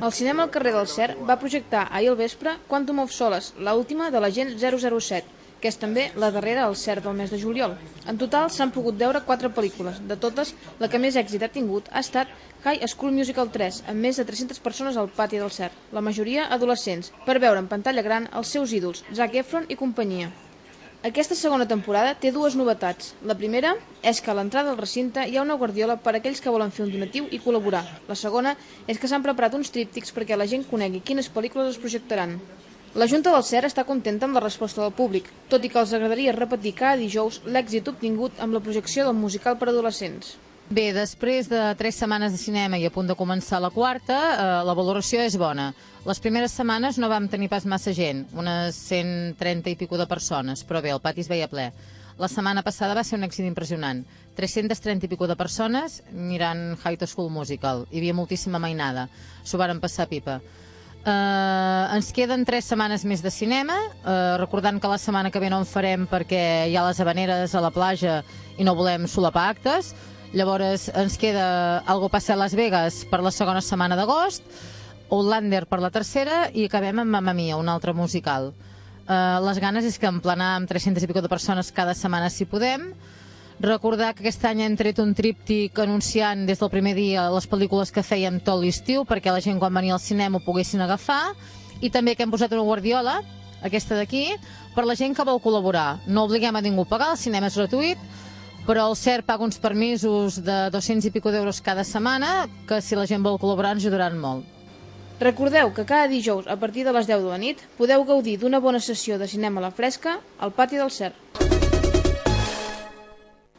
El cinema al carrer del Cer va projectar ahir al vespre Quantum of Solace, l'última de l'agent 007, que és també la darrera al Cer del mes de juliol. En total s'han pogut veure 4 pel·lícules. De totes, la que més èxit ha tingut ha estat High School Musical 3, amb més de 300 persones al pati del Cer, la majoria adolescents, per veure en pantalla gran els seus ídols, Zac Efron i companyia. Aquesta segona temporada té 2 novetats. La primera és que a l'entrada del recinte hi ha una guardiola per a aquells que volen fer un donatiu i col·laborar. La segona és que s'han preparat uns tríptics perquè la gent conegui quines pel·lícules es projectaran. La Junta del Cer està contenta amb la resposta del públic, tot i que els agradaria repetir cada dijous l'èxit obtingut amb la projecció del musical per adolescents. Bé, després de 3 setmanes de cinema i a punt de començar la quarta, la valoració és bona. Les primeres setmanes no vam tenir pas massa gent, unes 130 i pico de persones, però bé, el pati es veia ple. La setmana passada va ser un èxit impressionant. 330 i pico de persones mirant High School Musical. Hi havia moltíssima mainada. S'ho varen passar pipa. Ens queden 3 setmanes més de cinema, recordant que la setmana que ve no en farem perquè hi ha les havaneres a la platja i no volem solapar actes. Llavors ens queda Algo passa a Las Vegas per la segona setmana d'agost, Outlander per la tercera i acabem amb Mamma Mia, un altre musical. Les ganes és que emplenar amb 300 i pico de persones cada setmana si podem. Recordar que aquest any hem tret un tríptic anunciant des del primer dia les pel·lícules que fèiem tot l'estiu perquè la gent quan venia al cinema ho poguessin agafar, i també que hem posat una guardiola, aquesta d'aquí, per la gent que vol col·laborar. No obliguem a ningú a pagar, el cinema és gratuït, però el CERT paga uns permisos de 200 i pico d'euros cada setmana, que si la gent vol col·laborar ens ajudaran molt. Recordeu que cada dijous, a partir de les 10 de la nit, podeu gaudir d'una bona sessió de cinema a la fresca al pati del CERT.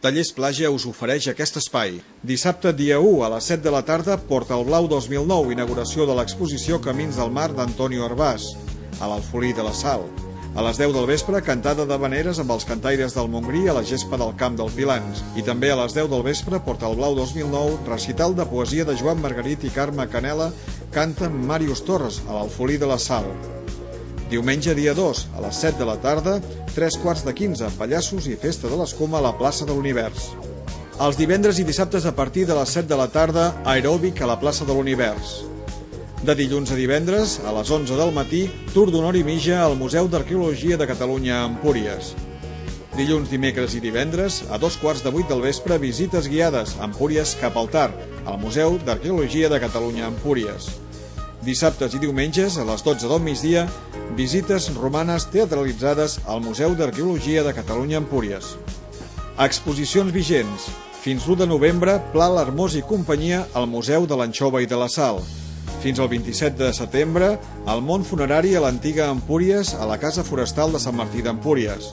Tallers Plaja us ofereix aquest espai. Dissabte, dia 1, a les 7 de la tarda, Portal Blau 2009, inauguració de l'exposició Camins del Mar d'Antonio Arbàs, a l'Alfolí de la Sal. A les 10 del vespre, cantada d'havaneres amb els cantaires del Montgrí a la gespa del Camp del Pilans. I també a les 10 del vespre, Portal Blau 2009, recital de poesia de Joan Margarit i Carme Canela, canta Màrius Torres, a l'Alfolí de la Sal. Diumenge, dia 2, a les 7 de la tarda, 3:15, pallassos i festa de l'escuma a la plaça de l'Univers. Els divendres i dissabtes a partir de les 7 de la tarda, aeròbic a la plaça de l'Univers. De dilluns a divendres, a les 11 del matí, tour d'honor i mitja al Museu d'Arqueologia de Catalunya a Empúries. Dilluns, dimecres i divendres, a 7:15 del vespre, visites guiades a Empúries cap al Tar, al Museu d'Arqueologia de Catalunya a Empúries. Dissabtes i diumenges, a les 12 del migdia, visites romanes teatralitzades al Museu d'Arqueologia de Catalunya a Empúries. Exposicions vigents. Fins l'1 de novembre, Pla l'Hermós i companyia al Museu de l'Anxova i de la Sal. Fins al 27 de setembre, el món funerari a l'antiga Empúries a la Casa Forestal de Sant Martí d'Empúries.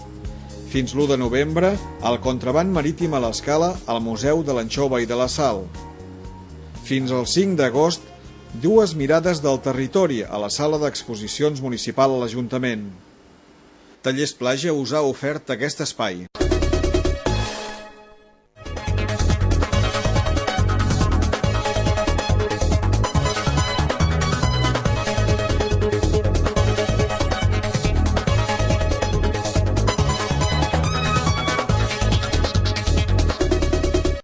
Fins l'1 de novembre, el contraband marítim a l'Escala al Museu de l'Anxova i de la Sal. Fins al 5 d'agost, dues mirades del territori a la sala d'exposicions municipal a l'Ajuntament. Tallers Plaja us ha ofert aquest espai.